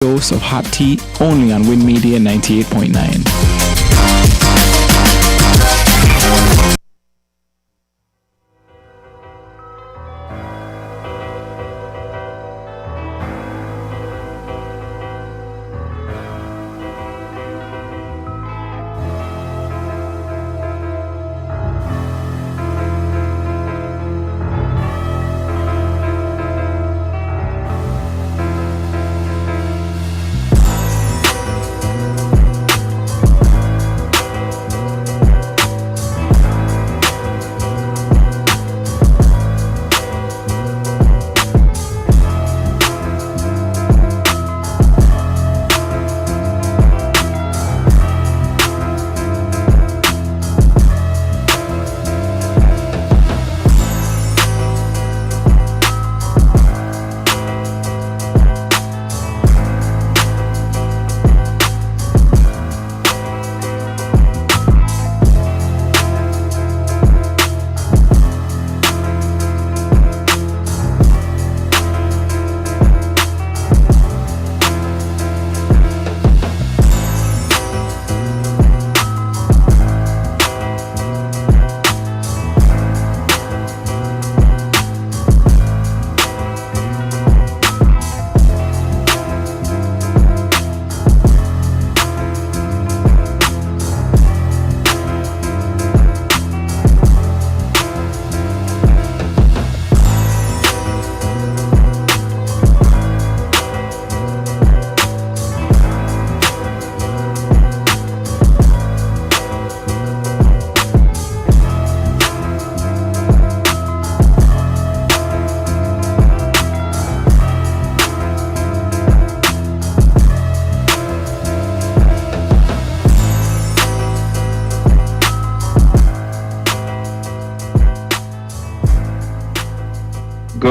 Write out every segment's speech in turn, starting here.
dose of hot tea only on Win Media 98.9.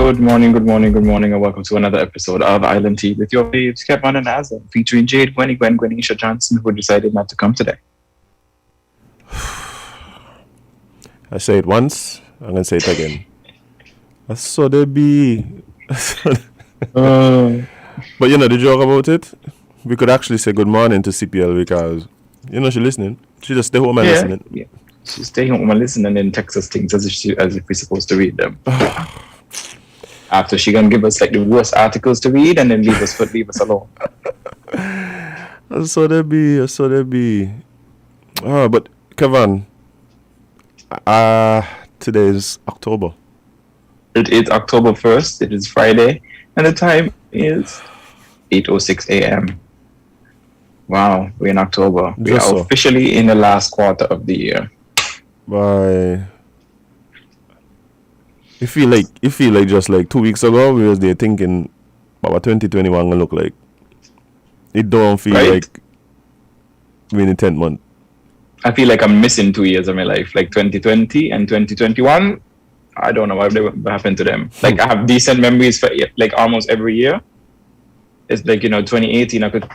Good morning, and welcome to another episode of Island Tea with your babes, Kevin and Azza, featuring Jade, Gwenisha Johnson, who decided not to come today. I say it once, I'm going to say it again. I saw there be... But the joke about it, we could actually say good morning to CPL because, she's listening. She just stay home and listening. Yeah, she stay home and listening and then text us things as if we're supposed to read them. After she gonna give us like the worst articles to read and then leave us alone. I saw there be. Oh, but Kevin, today is October. It is October 1st. It is Friday, and the time is 8:06 a.m. Wow, we're in October. We are officially in the last quarter of the year. Bye. You feel like just like 2 weeks ago we was there thinking about what 2021 gonna look like. It don't feel like we're in the 10th month. I feel like I'm missing 2 years of my life, like 2020 and 2021. I don't know what happened to them. Like I have decent memories for like almost every year. It's like 2018. I could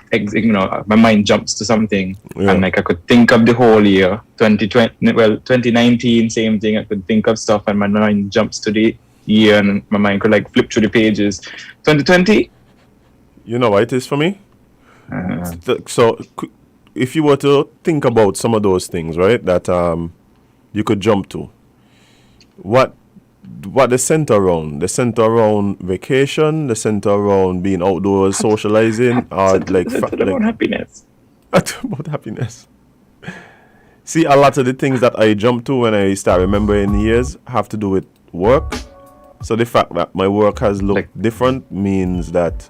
my mind jumps to something, and like I could think of the whole year. 2019, same thing. I could think of stuff, and my mind jumps to the year, and my mind could like flip through the pages. 2020. You know what it is for me. So, if you were to think about some of those things, right, that you could jump to, what the center around vacation, the center around being outdoors, socializing, or like about happiness. About happiness. See, a lot of the things that I jump to when I start remembering years have to do with work. So the fact that my work has looked different means that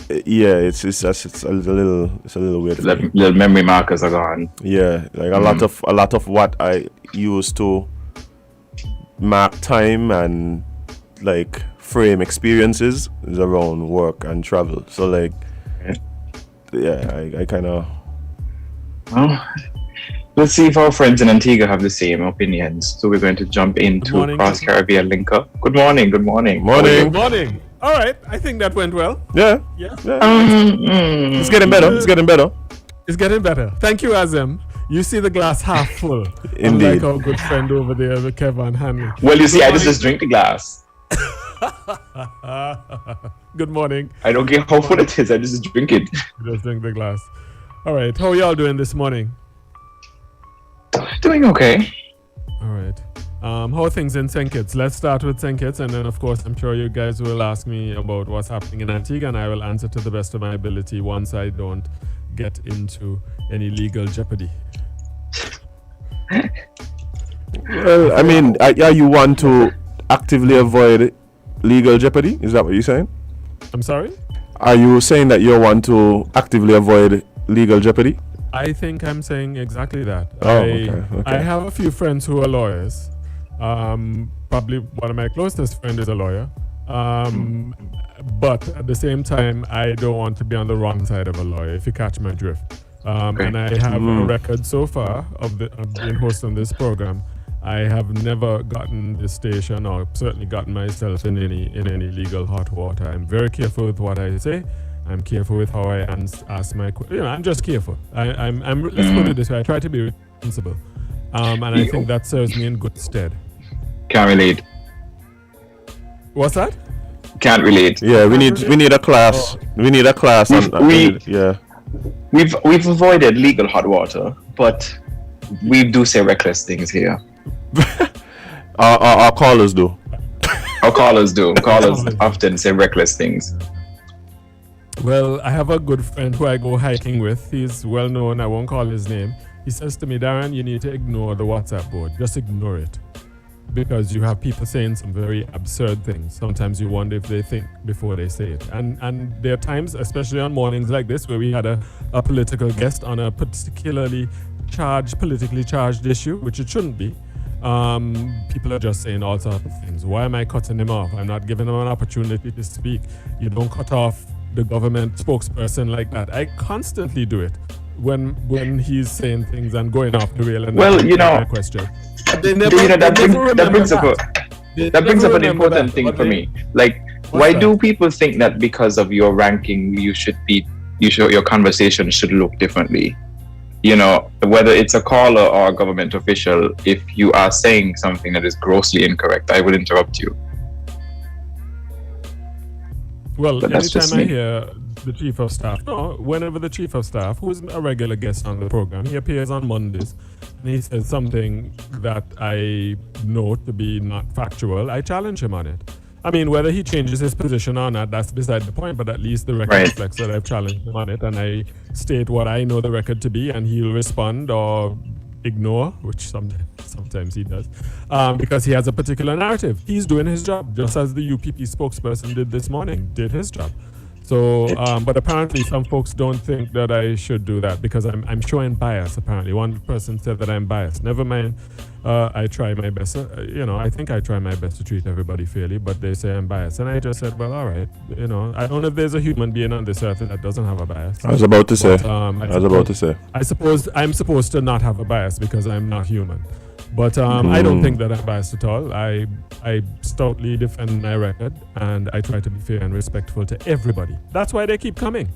it's a little weird. Little memory markers are gone. Yeah, like a lot of what I used to mark time and like frame experiences is around work and travel. So like, I kind of. Well, let's see if our friends in Antigua have the same opinions. So we're going to jump into Cross Caribbean Link Up. Good morning. Morning. All right, I think that went well. Yeah. It's getting better. Thank you, Azem. You see the glass half full. Indeed. Unlike our good friend over there, Kevin Hanley. Well, you see, I just drink the glass. Good morning. I don't care how full it is. I just drink it. Just drink the glass. All right. How y'all doing this morning? Doing okay. All right. How are things in St. Kitts? Let's start with St. Kitts, and then, of course, I'm sure you guys will ask me about what's happening in Antigua, and I will answer to the best of my ability once I don't get into any legal jeopardy. Well, I mean, you want to actively avoid legal jeopardy? Is that what you're saying? I'm sorry? Are you saying that you want to actively avoid legal jeopardy? I think I'm saying exactly that. Oh, okay. I have a few friends who are lawyers. Probably one of my closest friends is a lawyer. But at the same time, I don't want to be on the wrong side of a lawyer, if you catch my drift. And I have a record so far of being host on this program. I have never gotten this station, or certainly gotten myself in any legal hot water. I'm very careful with what I say. I'm careful with how I ask my questions. I'm just careful. Let's put it this way. I try to be responsible. And I think that serves me in good stead. Can't relate. What's that? Can't relate. Yeah, we need a class. We need a class. We've avoided legal hot water, but we do say reckless things here. Our callers do. Our callers do. Callers often say reckless things. Well, I have a good friend who I go hiking with. He's well known. I won't call his name. He says to me, Darren, you need to ignore the WhatsApp board. Just ignore it. Because you have people saying some very absurd things. Sometimes you wonder if they think before they say it. And there are times, especially on mornings like this, where we had a political guest on a politically charged issue, which it shouldn't be. People are just saying all sorts of things. Why am I cutting him off? I'm not giving him an opportunity to speak. You don't cut off the government spokesperson like that. I constantly do it when he's saying things and going off the rail. And my question. That brings up an important thing for me. Like, why do people think that because of your ranking, your conversation should look differently? You know, whether it's a caller or a government official, if you are saying something that is grossly incorrect, I will interrupt you. Well, anytime I hear the chief of staff, whenever the chief of staff, who's a regular guest on the program, he appears on Mondays and he says something that I know to be not factual, I challenge him on it. I mean, whether he changes his position or not, that's beside the point, but at least the record reflects that I've challenged him on it, and I state what I know the record to be, and he'll respond or ignore, which sometimes he does, because he has a particular narrative. He's doing his job, just as the UPP spokesperson did this morning, did his job. So, but apparently some folks don't think that I should do that because I'm showing bias, apparently. One person said that I'm biased. Never mind, I try my best. I think I try my best to treat everybody fairly, but they say I'm biased. And I just said, well, all right. I don't know if there's a human being on this earth that doesn't have a bias. I was about to say. I suppose I'm supposed to not have a bias because I'm not human. But I don't think that I'm biased at all. I stoutly defend my record, and I try to be fair and respectful to everybody. That's why they keep coming.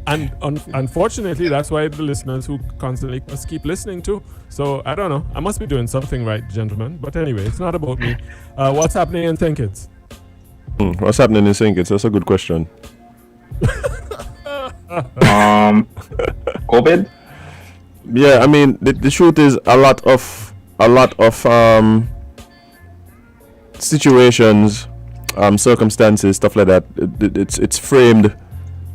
And unfortunately, that's why the listeners who constantly must keep listening too. So I don't know. I must be doing something right, gentlemen. But anyway, it's not about me. What's happening in St. Kitts? What's happening in St. Kitts? That's a good question. COVID? Yeah, I mean, the truth is a lot of situations, circumstances, stuff like that. It's framed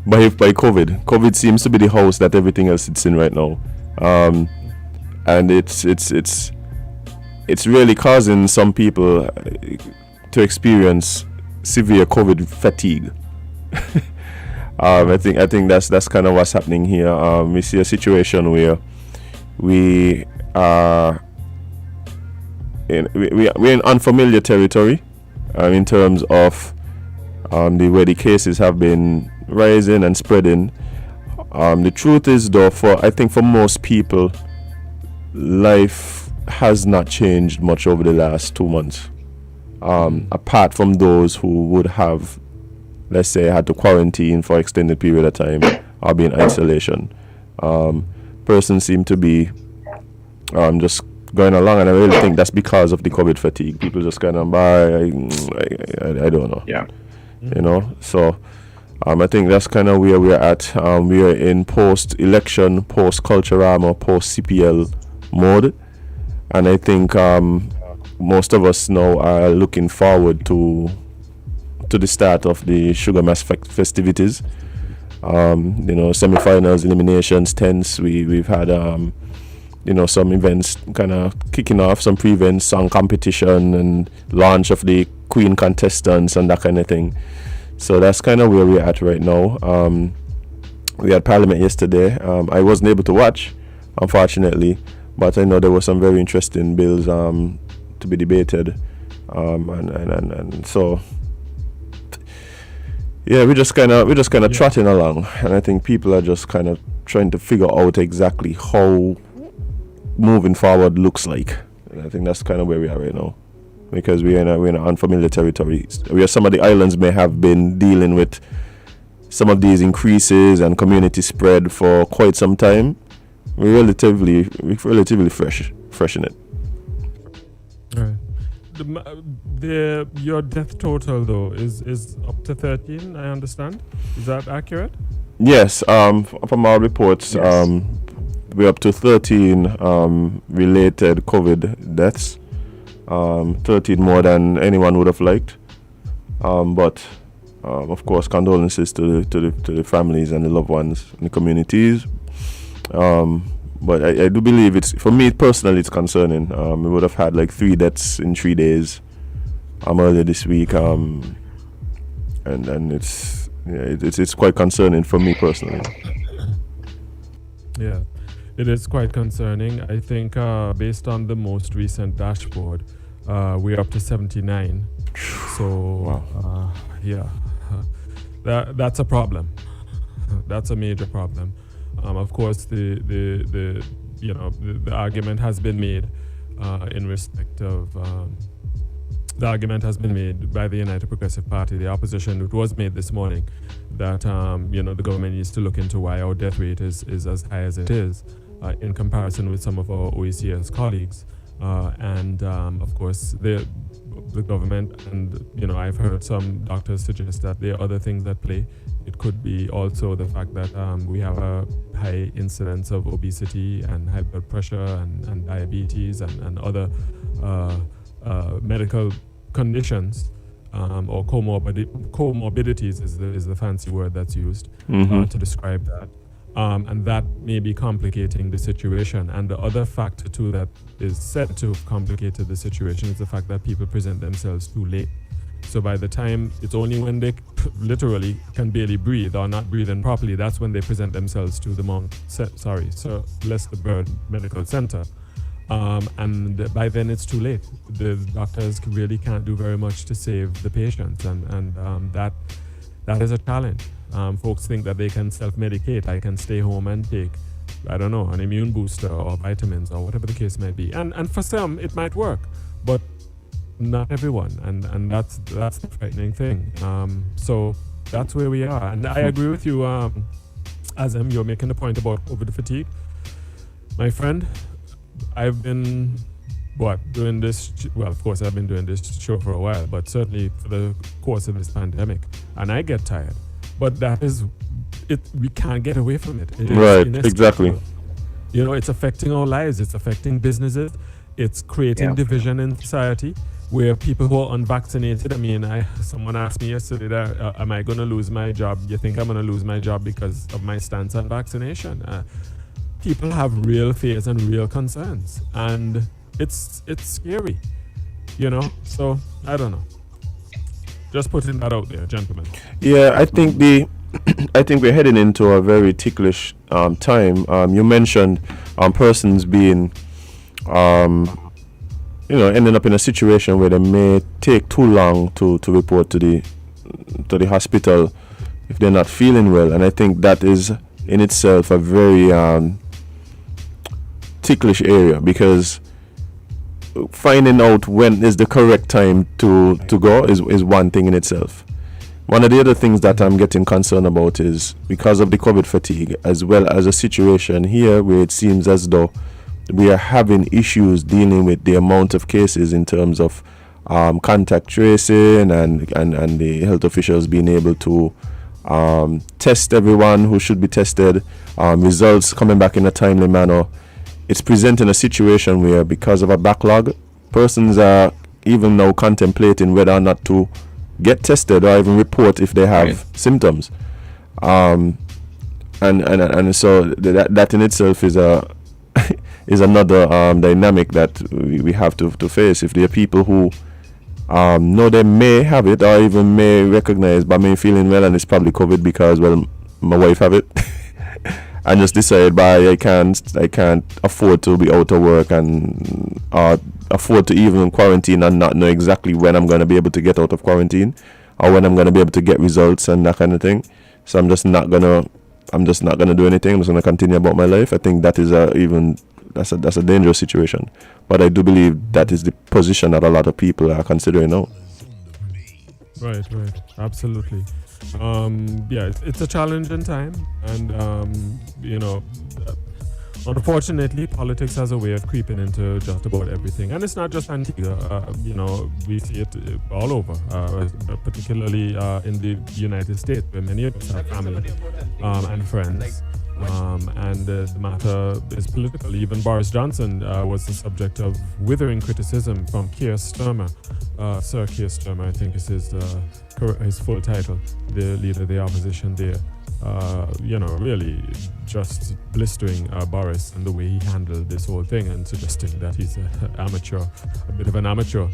by COVID. COVID seems to be the house that everything else sits in right now, and it's really causing some people to experience severe COVID fatigue. I think that's kind of what's happening here. We see a situation where we are we're in unfamiliar territory in terms of the way the cases have been rising and spreading. The truth is, though, I think for most people, life has not changed much over the last 2 months. Apart from those who would have, let's say, had to quarantine for extended period of time or be in isolation. Persons seem to be just going along, and I really think that's because of the COVID fatigue. People just kind of I don't know. Yeah. You know, so I think that's kind of where we're at. We are in post-election, post-Culturama, post-CPL mode, and I think most of us now are looking forward to the start of the Sugar Mass festivities. You know, semi-finals, eliminations, tenths. We've had you know, some events kind of kicking off, some pre-events, song competition, and launch of the Queen contestants and that kind of thing. So that's kind of where we're at right now. We had Parliament yesterday. I wasn't able to watch, unfortunately, but I know there were some very interesting bills to be debated, and so yeah, we're just kind of trotting along, and I think people are just kind of trying to figure out exactly how moving forward looks like. And I think that's kind of where we are right now, because we're in unfamiliar territory, where some of the islands may have been dealing with some of these increases and community spread for quite some time. We're relatively fresh in it. All right. Your death total though is up to 13. I understand. Is that accurate? Yes. From our reports, Yes. we're up to 13 related COVID deaths. 13 more than anyone would have liked. But of course, condolences to the families and the loved ones and the communities. But I do believe for me personally, it's concerning. We would have had like 3 deaths in 3 days earlier this week, and it's quite concerning for me personally. Yeah, it is quite concerning. I think based on the most recent dashboard, we're up to 79. So yeah, that's a problem. That's a major problem. Of course, the argument has been made in respect of the argument has been made by the United Progressive Party, the opposition. It was made this morning that the government needs to look into why our death rate is as high as it is in comparison with some of our OECS colleagues, and of course the government, and I've heard some doctors suggest that there are other things at play. It could be also the fact that we have a high incidence of obesity and high blood pressure and diabetes and other medical conditions, or comorbidities is the fancy word that's used to describe that. And that may be complicating the situation. And the other factor too that is said to have complicated the situation is the fact that people present themselves too late. So by the time, it's only when they literally can barely breathe or not breathing properly, that's when they present themselves to the Sir Lester Bird Medical Center. And by then it's too late. The doctors really can't do very much to save the patients, and that is a challenge. Folks think that they can self-medicate. I can stay home and take, I don't know, an immune booster or vitamins or whatever the case may be. And for some, it might work, but not everyone. And that's the frightening thing. So that's where we are. And I agree with you, Azem, you're making a point about COVID fatigue. My friend, I've been doing this, of course I've been doing this show for a while, but certainly for the course of this pandemic, and I get tired. But that is it. We can't get away from it. Right, exactly. It's affecting our lives. It's affecting businesses. It's creating division in society, where people who are unvaccinated. I mean, someone asked me yesterday that, am I going to lose my job? You think I'm going to lose my job because of my stance on vaccination? People have real fears and real concerns, and it's scary, So I don't know. Just putting that out there, gentlemen. Yeah, I think we're heading into a very ticklish time. You mentioned persons being, ending up in a situation where they may take too long to report to the hospital if they're not feeling well, and I think that is in itself a very ticklish area, because finding out when is the correct time to go is one thing in itself. One of the other things that I'm getting concerned about is because of the COVID fatigue, as well as a situation here where it seems as though we are having issues dealing with the amount of cases in terms of contact tracing and the health officials being able to test everyone who should be tested, results coming back in a timely manner. It's presenting a situation where, because of a backlog, persons are even now contemplating whether or not to get tested or even report if they have symptoms. And so that in itself is another dynamic that we have to face. If there are people who know they may have it or even may recognize, but me feeling well and it's probably COVID because, well, my wife have it, and just decide, I can't afford to be out of work and afford to even quarantine and not know exactly when I'm going to be able to get out of quarantine or when I'm going to be able to get results and that kind of thing. So I'm just not gonna do anything. I'm just gonna continue about my life. I think that is that's a dangerous situation. But I do believe that is the position that a lot of people are considering now. Right, absolutely. It's a challenging time, and unfortunately, politics has a way of creeping into just about everything, and it's not just Antigua. We see it all over, particularly in the United States, where many of us have family and friends. And the matter is political. Even Boris Johnson was the subject of withering criticism from Keir Starmer. Sir Keir Starmer, I think is his full title, the leader of the opposition there. Really just blistering Boris and the way he handled this whole thing and suggesting that he's a bit of an amateur.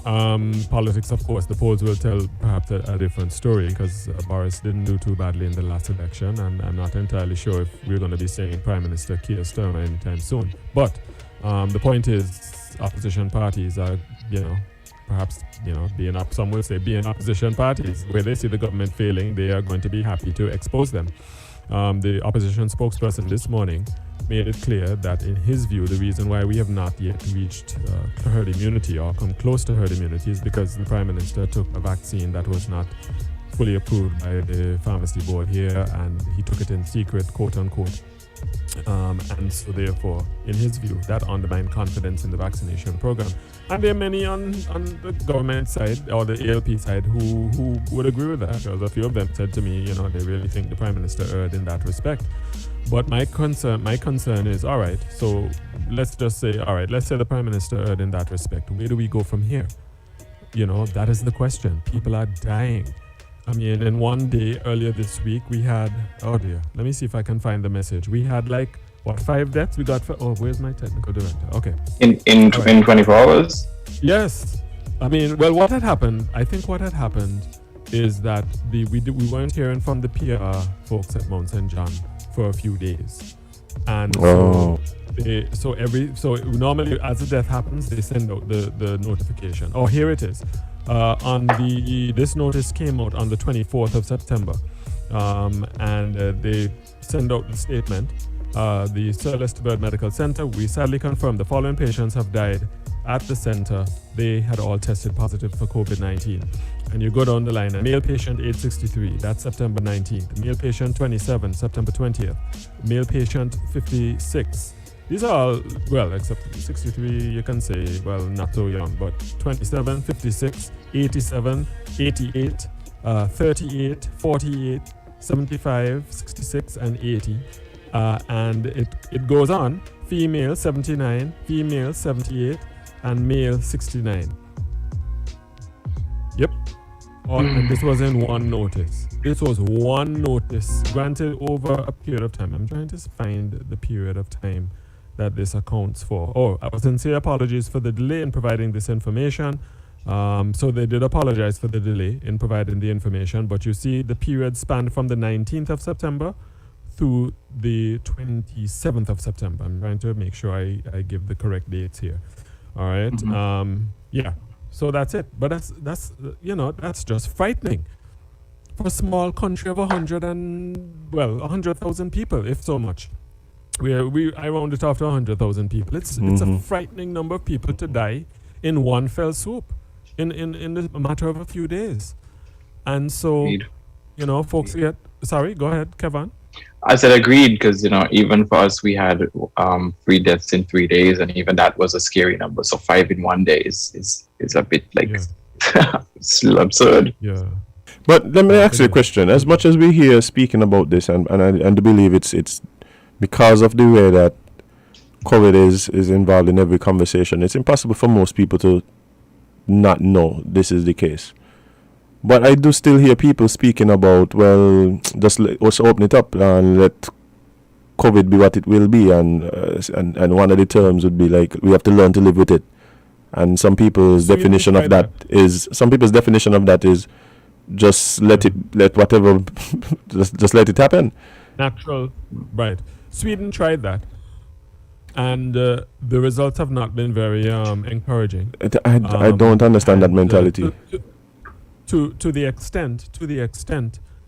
Politics, of course, the polls will tell perhaps a different story, because Boris didn't do too badly in the last election, and I'm not entirely sure if we're going to be seeing Prime Minister Keir Starmer anytime soon. But the point is, opposition parties are, perhaps, some will say being opposition parties, where they see the government failing, they are going to be happy to expose them. The opposition spokesperson this morning made it clear that, in his view, the reason why we have not yet reached herd immunity or come close to herd immunity is because the Prime Minister took a vaccine that was not fully approved by the pharmacy board here, and he took it in secret, quote unquote. And so therefore, in his view, that undermined confidence in the vaccination program. And there are many on the government side or the ALP side who would agree with that, because a few of them said to me, they really think the Prime Minister erred in that respect. But my concern is, all right, so let's just say, let's say the Prime Minister erred in that respect. Where do we go from here? That is the question. People are dying. I mean, in one day earlier this week, we had, oh dear, let me see if I can find the message. We had 5 deaths? We got, where's my technical director? Okay. In 24 hours? Yes. I mean, well, what had happened is that we weren't hearing from the PR folks at Mount St. John for a few days. And so normally as a death happens, they send out the notification. Oh, here it is. This notice came out on the 24th of September, and they send out the statement. The Sir Leicester Bird Medical Center, we sadly confirm the following patients have died at the center. They had all tested positive for COVID-19. And you go down the line, a male patient age 63, that's September 19th. Male patient 27, September 20th. Male patient 56. These are all, well, except 63, you can say, well, not so young, but 27, 56, 87, 88, 38, 48, 75, 66, and 80. And it goes on. Female 79, female 78, and male 69. Yep. And this was in one notice. This was one notice granted over a period of time. I'm trying to find the period of time that this accounts for. Our sincere apologies for the delay in providing this information. So they did apologize for the delay in providing the information, but you see the period spanned from the 19th of September through the 27th of September. I'm trying to make sure I give the correct dates here. All right. Mm-hmm. So that's it. But that's just frightening for a small country of 100,000 people, if so much. I round it off to 100,000 people. It's a frightening number of people to die in one fell swoop in a matter of a few days. And so, folks get... Sorry, go ahead, Kevin. I said agreed because even for us we had 3 deaths in 3 days, and even that was a scary number. So 5 in one day is a bit like it's still absurd. Yeah. But let me ask you a question. As much as we hear speaking about this, and I believe it's because of the way that COVID is involved in every conversation, it's impossible for most people to not know this is the case. But I do still hear people speaking about, well, let's open it up and let COVID be what it will be, and one of the terms would be like we have to learn to live with it. And some people's definition of that is just let whatever just let it happen. Natural, right? Sweden tried that, and the results have not been very encouraging. I don't understand that mentality. To the extent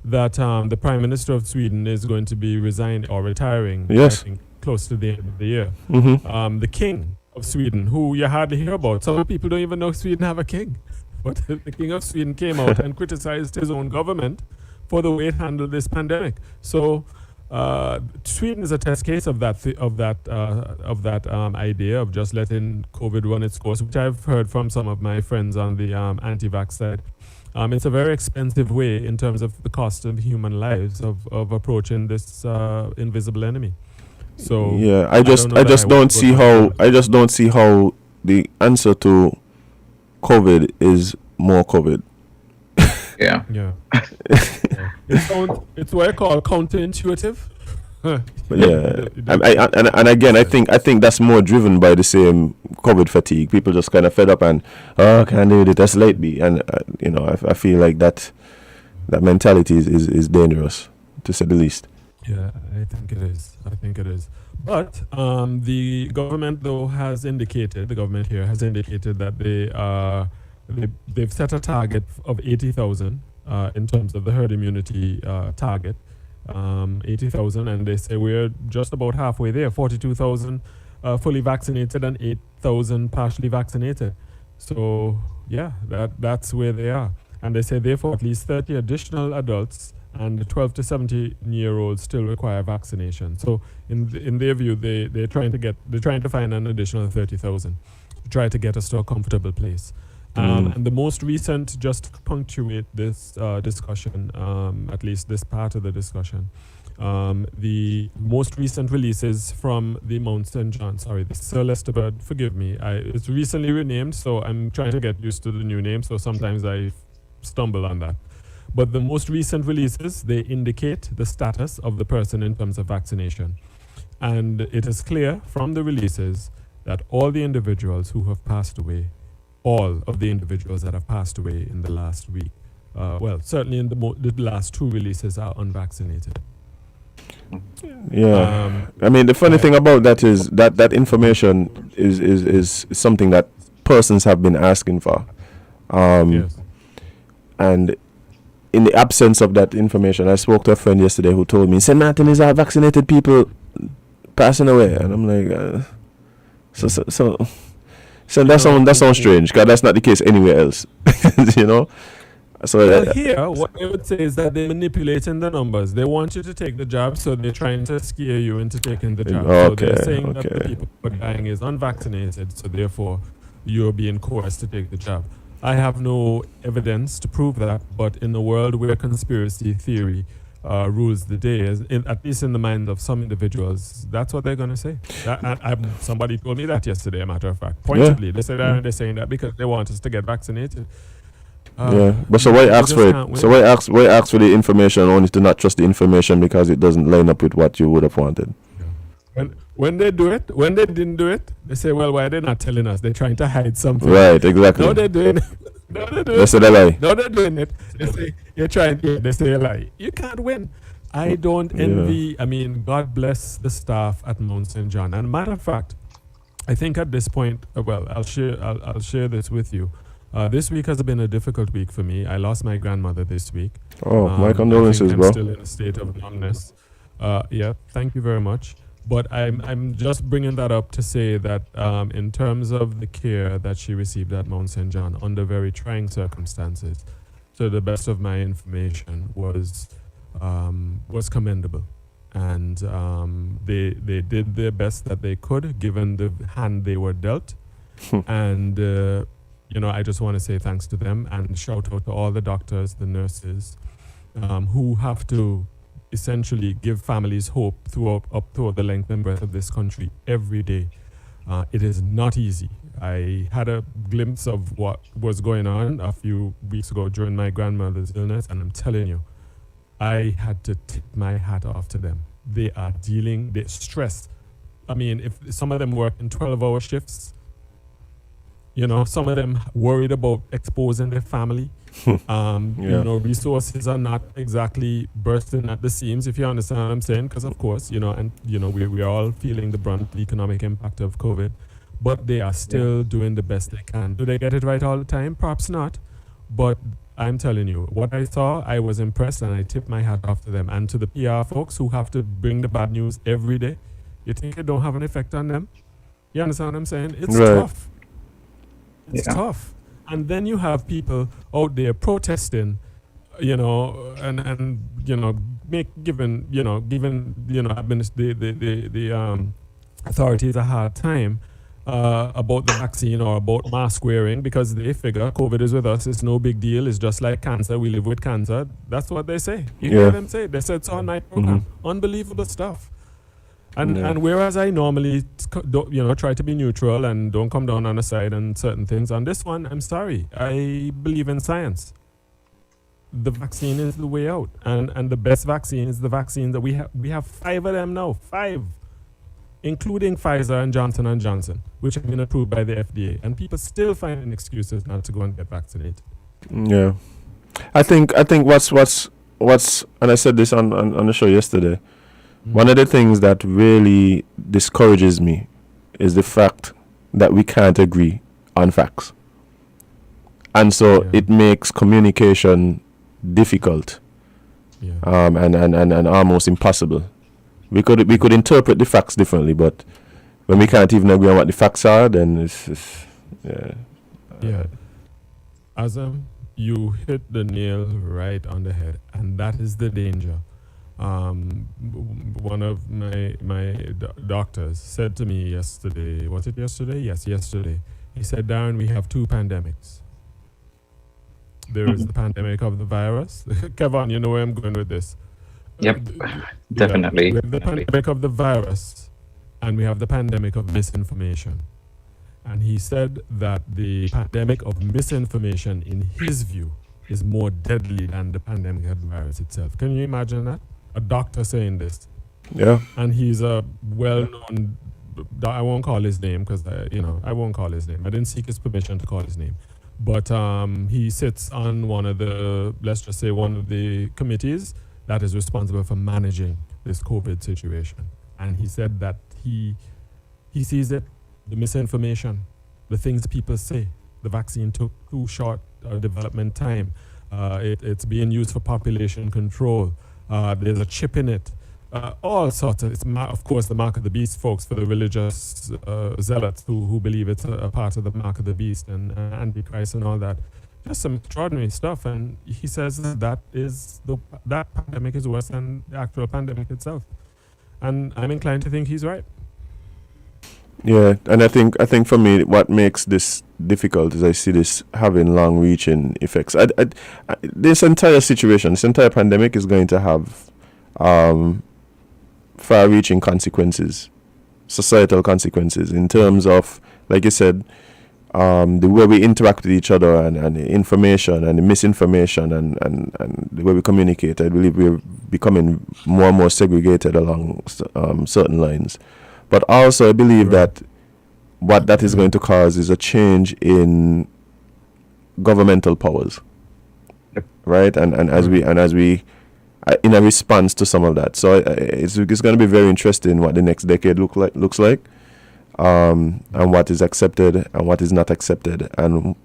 that the Prime Minister of Sweden is going to be resigning or retiring, yes, I think, close to the end of the year. Mm-hmm. The King of Sweden, who you hardly hear about. Some people don't even know Sweden have a king. But the King of Sweden came out and criticized his own government for the way it handled this pandemic. So Sweden is a test case of that idea of just letting COVID run its course, which I've heard from some of my friends on the anti-vax side. It's a very expensive way in terms of the cost of human lives of approaching this invisible enemy. So yeah, I just don't see how the answer to COVID is more COVID. Yeah. Yeah. It's what I call counterintuitive. Yeah, and again, I think that's more driven by the same COVID fatigue. People just kind of fed up and can't do it. That's late be, and I feel like that mentality is dangerous, to say the least. Yeah, I think it is. But the government though the government here has indicated that they've set a target of 80,000 in terms of the herd immunity target. 80,000, and they say we're just about halfway there. 42,000 fully vaccinated and 8,000 partially vaccinated. So yeah, that's where they are. And they say therefore at least 30 additional adults and 12 to 17-year-olds still require vaccination. So in their view, they're trying to find an additional 30,000 to try to get us to a comfortable place. And the most recent, just to punctuate this discussion, at least this part of the discussion, the most recent releases from the Mount St. John, the Sir Lester Bird, forgive me, it's recently renamed, so I'm trying to get used to the new name, so sometimes I stumble on that. But the most recent releases, they indicate the status of the person in terms of vaccination. And it is clear from the releases that all the individuals who have passed away, all of the individuals that have passed away in the last week, certainly in the last two releases, are unvaccinated. Yeah. I mean, the funny thing about that is that information is something that persons have been asking for. Yes. And in the absence of that information, I spoke to a friend yesterday who told me, St. Martin is our vaccinated people passing away. And I'm like, so that sounds strange, because that's not the case anywhere else. So here, what I would say is that they're manipulating the numbers. They want you to take the jab, so they're trying to scare you into taking the jab. So they're saying that the people who are dying is unvaccinated, so therefore you're being coerced to take the jab. I have no evidence to prove that, but in a world where conspiracy theory rules the day, at least in the mind of some individuals, that's what they're going to say. Somebody told me that yesterday, a matter of fact. Pointedly, they said that, and they're saying that because they want us to get vaccinated. But so why ask for it? So why ask for the information only to not trust the information because it doesn't line up with what you would have wanted? When they do it, when they didn't do it, they say, well, why are they not telling us? They're trying to hide something. Right, exactly. No, they're doing it. They say they lie. No, they're doing it. They say, you're trying to, they say a lie. You can't win. I don't envy, God bless the staff at Mount St. John. And matter of fact, I think at this point, I'll share this with you. This week has been a difficult week for me. I lost my grandmother this week. Oh, my condolences, bro. I'm still in a state of numbness. Thank you very much. But I'm just bringing that up to say that in terms of the care that she received at Mount St. John under very trying circumstances, to the best of my information, was commendable. and they did their best that they could given the hand they were dealt. And I just want to say thanks to them and shout out to all the doctors, the nurses, who have to essentially give families hope up through the length and breadth of this country every day. It is not easy. I had a glimpse of what was going on a few weeks ago during my grandmother's illness, and I'm telling you, I had to tip my hat off to them. They're stressed. I mean, if some of them work in 12-hour shifts, some of them worried about exposing their family. Resources are not exactly bursting at the seams, if you understand what I'm saying, because of course, we are all feeling the brunt, the economic impact of COVID, but they are still doing the best they can. Do they get it right all the time? Perhaps not, but I'm telling you, what I saw, I was impressed, and I tip my hat off to them. And to the PR folks who have to bring the bad news every day, you think it don't have an effect on them? You understand what I'm saying? It's tough. It's tough. And then you have people out there protesting, giving the authorities a hard time about the vaccine or about mask wearing, because they figure COVID is with us. It's no big deal. It's just like cancer. We live with cancer. That's what they say. You hear them say. They said it's on night program. Unbelievable stuff. And whereas I normally try to be neutral and don't come down on the side on certain things, on this one, I'm sorry. I believe in science. The vaccine is the way out. And the best vaccine is the vaccine that we have. We have 5 of them now. 5. Including Pfizer and Johnson & Johnson, which have been approved by the FDA. And people still finding excuses not to go and get vaccinated. Yeah. I think what's and I said this on the show yesterday, one of the things that really discourages me is the fact that we can't agree on facts. And so it makes communication difficult and almost impossible. We could interpret the facts differently, but when we can't even agree on what the facts are, then it's Azam, you hit the nail right on the head, and that is the danger. One of my doctors said to me yesterday, was it yesterday? Yes, yesterday. He said, Darren, we have 2 pandemics. There is the pandemic of the virus. Kevin, you know where I'm going with this. Yep, definitely. We have the pandemic of the virus, and we have the pandemic of misinformation. And he said that the pandemic of misinformation, in his view, is more deadly than the pandemic of the virus itself. Can you imagine that? A doctor saying this. Yeah. And he's a well-known, I won't call his name because, I won't call his name. I didn't seek his permission to call his name. But he sits on one of the committees that is responsible for managing this COVID situation. And he said that he sees it, the misinformation, the things people say. The vaccine took too short development time. It's being used for population control. There's a chip in it. All sorts of, of course, the mark of the beast, folks, for the religious zealots who believe it's a part of the mark of the beast and Antichrist and all that. Just some extraordinary stuff. And he says that pandemic is worse than the actual pandemic itself. And I'm inclined to think he's right. Yeah, and I think for me, what makes this difficult is I see this having long-reaching effects. This entire situation, this entire pandemic is going to have far-reaching consequences, societal consequences, in terms of, like you said, the way we interact with each other and the information and the misinformation and the way we communicate. I believe we're becoming more and more segregated along certain lines. But also I believe that what that is going to cause is a change in governmental powers, right? And as we in a response to some of that. So it's going to be very interesting what the next decade looks like. And what is accepted and what is not accepted, and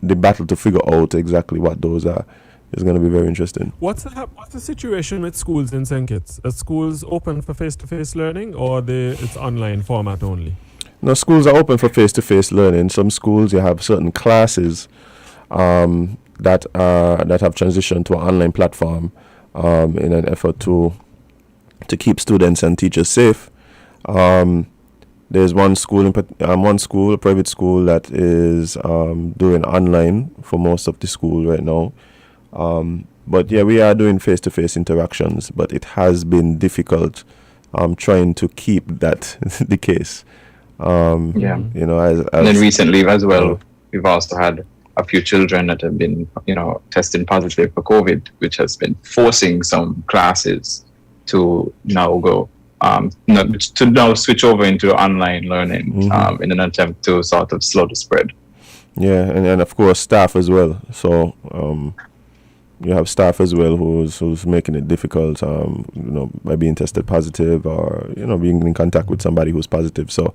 the battle to figure out exactly what those are is going to be very interesting. What's the situation with schools in St. Kitts? Are schools open for face-to-face learning, or it's online format only? No, schools are open for face-to-face learning. Some schools, you have certain classes that have transitioned to an online platform in an effort to to keep students and teachers safe. There's one school, a private school that is doing online for most of the school right now. But yeah, we are doing face-to-face interactions, but it has been difficult trying to keep that the case. You know, as and then recently as well, we've also had a few children that have been, you know, testing positive for COVID, which has been forcing some classes to now go to now switch over into online learning in an attempt to sort of slow the spread. Yeah, and of course staff as well. So you have staff as well who's making it difficult, you know, by being tested positive or, you know, being in contact with somebody who's positive. So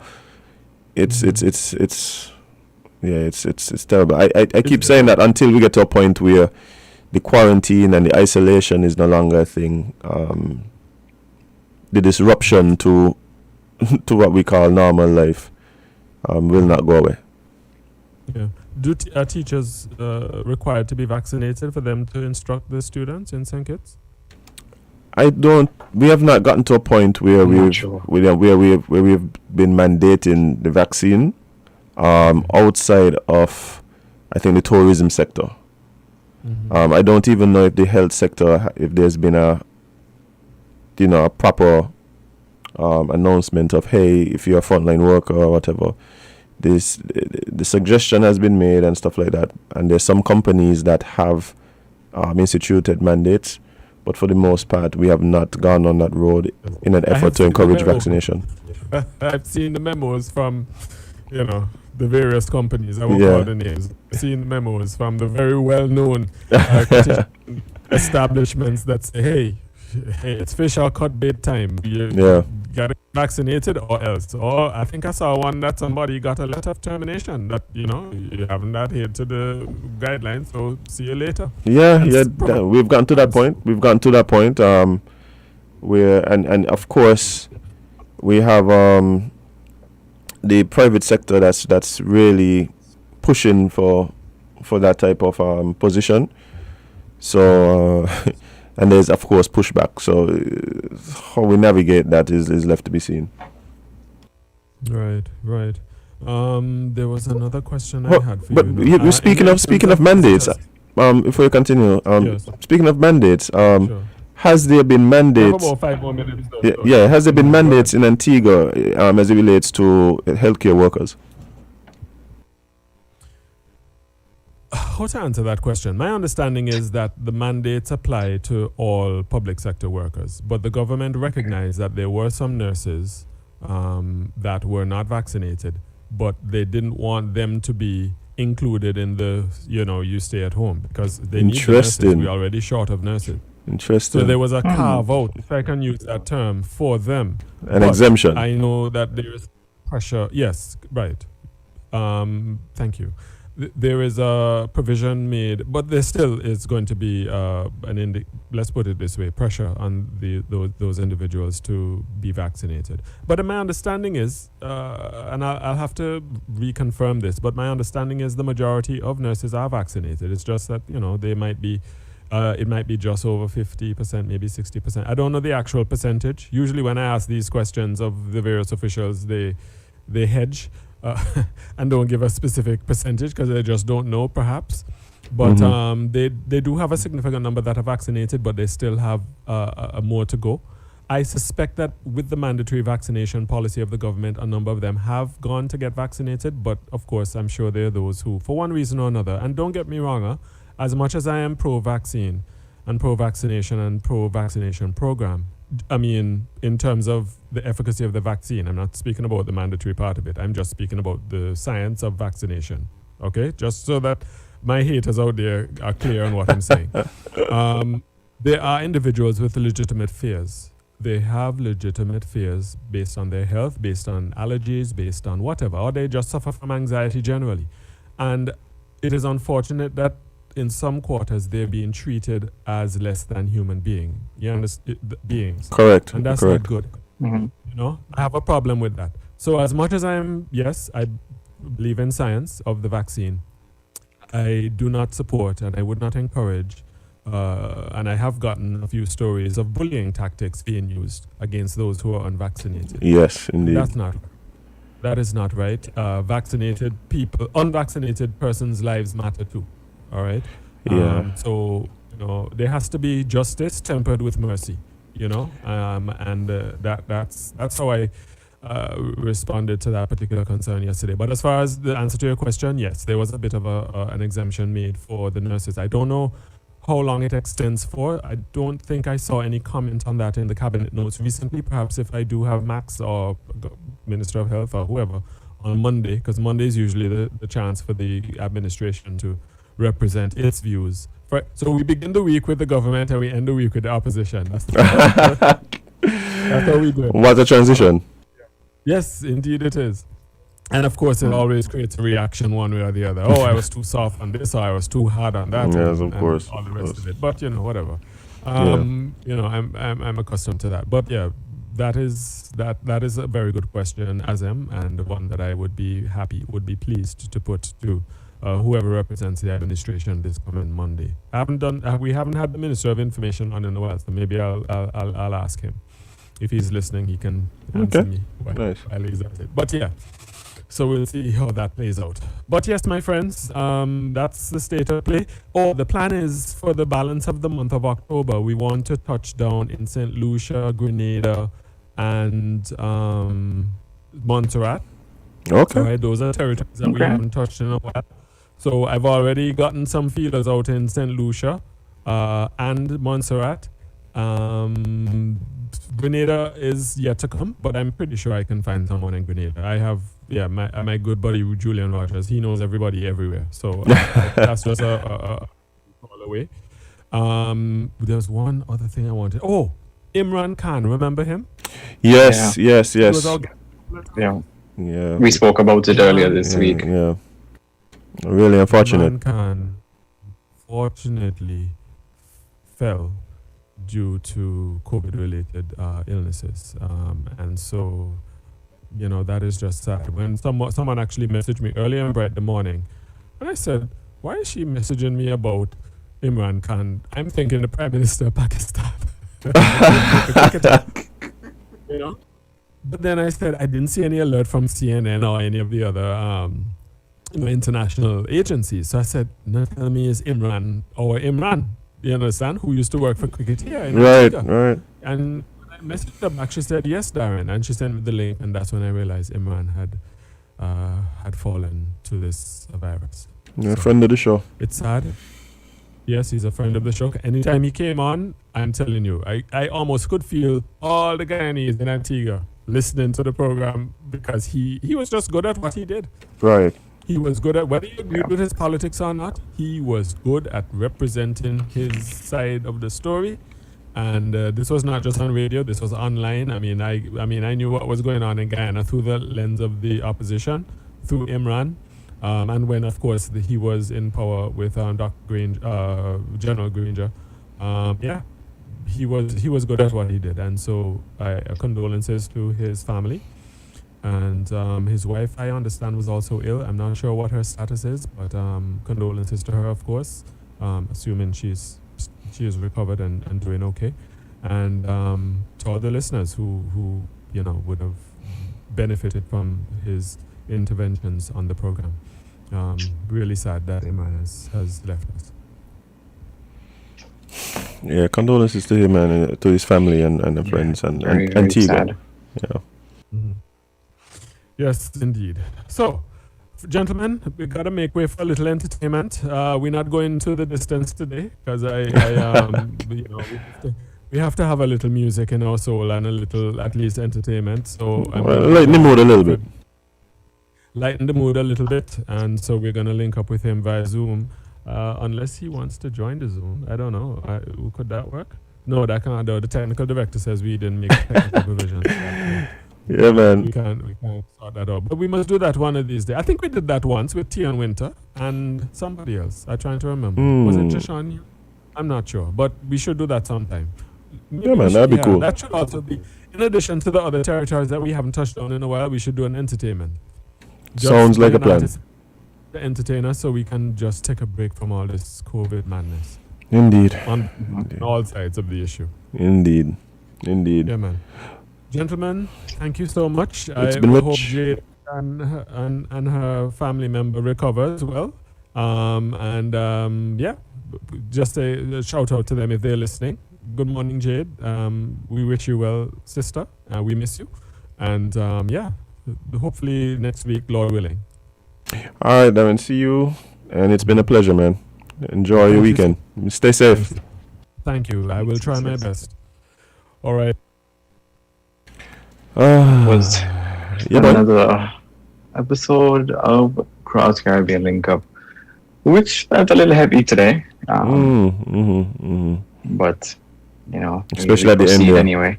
it's terrible. I keep saying that until we get to a point where the quarantine and the isolation is no longer a thing, the disruption to what we call normal life will not go away. Yeah. Are teachers required to be vaccinated for them to instruct the students in St. Kitts? We have not gotten to a point where we've Sure. where we've been mandating the vaccine outside of, I think, the tourism sector. I don't even know if the health sector, if there's been a proper announcement of, hey, if you're a frontline worker or whatever, the suggestion has been made and stuff like that. And there's some companies that have instituted mandates, but for the most part, we have not gone on that road in an effort to encourage vaccination. I've seen the memos from, you know, the various companies. I won't call the names. I've seen the memos from the very well-known establishments that say, hey, it's fish or cut bait time. You got to get vaccinated or else. Or I think I saw one that somebody got a letter of termination that, you know, you haven't adhered to the guidelines, so see you later. We've gotten to that point. Where and of course we have the private sector that's really pushing for that type of position. So and there's of course pushback. So how we navigate that is left to be seen. Right. There was another question I had for but you. Speaking of mandates, before you continue, yes. Speaking of mandates, Sure. has there been mandates? We have about 5 more minutes. Has there been mandates in Antigua as it relates to healthcare workers? How to answer that question? My understanding is that the mandates apply to all public sector workers, but the government recognized that there were some nurses that were not vaccinated, but they didn't want them to be included in the, you stay at home because they need the nurses. We're already short of nurses. Interesting. So there was a carve out, if I can use that term, for them. An exemption. I know that there is pressure. Yes, right. Thank you. There is a provision made, but there still is going to be let's put it this way, pressure on those individuals to be vaccinated. But my understanding is, and I'll have to reconfirm this, but my understanding is the majority of nurses are vaccinated. It's just that, they might be, it might be just over 50%, maybe 60%. I don't know the actual percentage. Usually when I ask these questions of the various officials, they hedge. And don't give a specific percentage because they just don't know, perhaps. But they do have a significant number that are vaccinated, but they still have more to go. I suspect that with the mandatory vaccination policy of the government, a number of them have gone to get vaccinated. But of course, I'm sure there are those who, for one reason or another, and don't get me wrong, as much as I am pro-vaccine and pro-vaccination and pro-vaccination program, I mean, in terms of the efficacy of the vaccine, I'm not speaking about the mandatory part of it. I'm just speaking about the science of vaccination. Okay? Just so that my haters out there are clear on what I'm saying. There are individuals with legitimate fears. They have legitimate fears based on their health, based on allergies, based on whatever, or they just suffer from anxiety generally. And it is unfortunate that in some quarters they're being treated as less than human beings. Correct. And that's not good. I have a problem with that. So as much as I believe in science of the vaccine, I do not support and I would not encourage and I have gotten a few stories of bullying tactics being used against those who are unvaccinated. Yes, indeed. That is not right. Unvaccinated persons' lives matter too. All right. Yeah. So there has to be justice tempered with mercy. And that's how I responded to that particular concern yesterday. But as far as the answer to your question, yes, there was a bit of an exemption made for the nurses. I don't know how long it extends for. I don't think I saw any comment on that in the cabinet notes recently. Perhaps if I do have Max or Minister of Health or whoever on Monday, because Monday is usually the chance for the administration to represent its views. So we begin the week with the government and we end the week with the opposition. That's how we do it. What a transition. Yes, indeed it is. And of course, it always creates a reaction one way or the other. Oh, I was too soft on this, or I was too hard on that. Yes, and, of course. all the rest of it. But whatever. I'm accustomed to that. But yeah, that is a very good question, Azem, and one that I would be pleased to put to whoever represents the administration this coming Monday. We haven't had the Minister of Information on in a while, so maybe I'll ask him. If he's listening, he can answer me while he's at it. But yeah. So we'll see how that plays out. But yes, my friends, that's the state of play. The plan is for the balance of the month of October, we want to touch down in St. Lucia, Grenada, and Montserrat. Okay. All right, those are territories that we haven't touched in a while. So I've already gotten some feelers out in St. Lucia and Montserrat. Grenada is yet to come, but I'm pretty sure I can find someone in Grenada. I have, my good buddy Julian Rogers. He knows everybody everywhere, so that's just a call away. There's one other thing I wanted. Oh, Imran Khan, remember him? Yes. He was all Yeah. Yeah. We spoke about it earlier this week. Yeah. Really unfortunate. Imran Khan, fortunately, fell due to COVID-related illnesses, and so that is just sad. When someone actually messaged me earlier in bright the morning, and I said, "Why is she messaging me about Imran Khan?" I'm thinking the Prime Minister of Pakistan. But then I said I didn't see any alert from CNN or any of the other international agencies. So I said, "No, tell me is Imran or Imran." You understand? Who used to work for cricket here in America. Right. And when I messaged her back, she said, "Yes, Darren." And she sent me the link, and that's when I realized Imran had fallen to this virus. Yeah, friend of the show. It's sad. Yes, he's a friend of the show. Anytime he came on, I'm telling you, I almost could feel all the Guyanese in Antigua listening to the program because he was just good at what he did. Right. He was good at, whether you agreed with his politics or not, he was good at representing his side of the story. And this was not just on radio, this was online. I mean, I knew what was going on in Guyana through the lens of the opposition, through Imran. And when, of course, he was in power with Dr. General Granger. He was good at what he did. And so condolences to his family. And his wife, I understand, was also ill. I'm not sure what her status is, but condolences to her, of course, assuming she is recovered and doing okay. And to all the listeners who would have benefited from his interventions on the program. Really sad that Imran has left us. Yeah, condolences to him and to his family and the friends and Antigua. Yeah. Mm-hmm. Yes, indeed. So, gentlemen, we got to make way for a little entertainment. We're not going to the distance today because we have to have a little music in our soul and a little, at least, entertainment. So, lighten the mood a little bit. Lighten the mood a little bit, and so we're going to link up with him via Zoom, unless he wants to join the Zoom. I don't know. Could that work? No, that can't. The technical director says we didn't make technical provisions. Yeah, man. We can't sort that out. But we must do that one of these days. I think we did that once with Tion Winter and somebody else. I'm trying to remember. Was it Jashawn? I'm not sure. But we should do that sometime. Yeah, man, that'd be cool. That should also be, in addition to the other territories that we haven't touched on in a while, we should do an entertainment. Sounds like a plan. The entertainer, so we can just take a break from all this COVID madness. Indeed. on all sides of the issue. Indeed. Indeed. Yeah, man. Gentlemen, thank you so much. It's I been hope much. Jade and her family member recover as well. Yeah, just a shout out to them if they're listening. Good morning, Jade. We wish you well, sister. We miss you. And yeah, hopefully next week, Lord willing. All right, Darren. See you. And it's been a pleasure, man. Enjoy your weekend. Stay safe. Thank you. I will try my best. All right. Was yeah, man. another episode of Cross Caribbean Link Up, which felt a little heavy today. But you know, Especially at the end, yeah. anyway.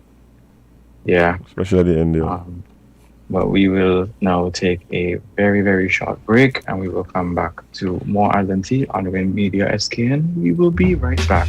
Yeah. Especially at the end, yeah. But we will now take a very, very short break, and we will come back to more Island Tea on Win Media SKN. We will be right back.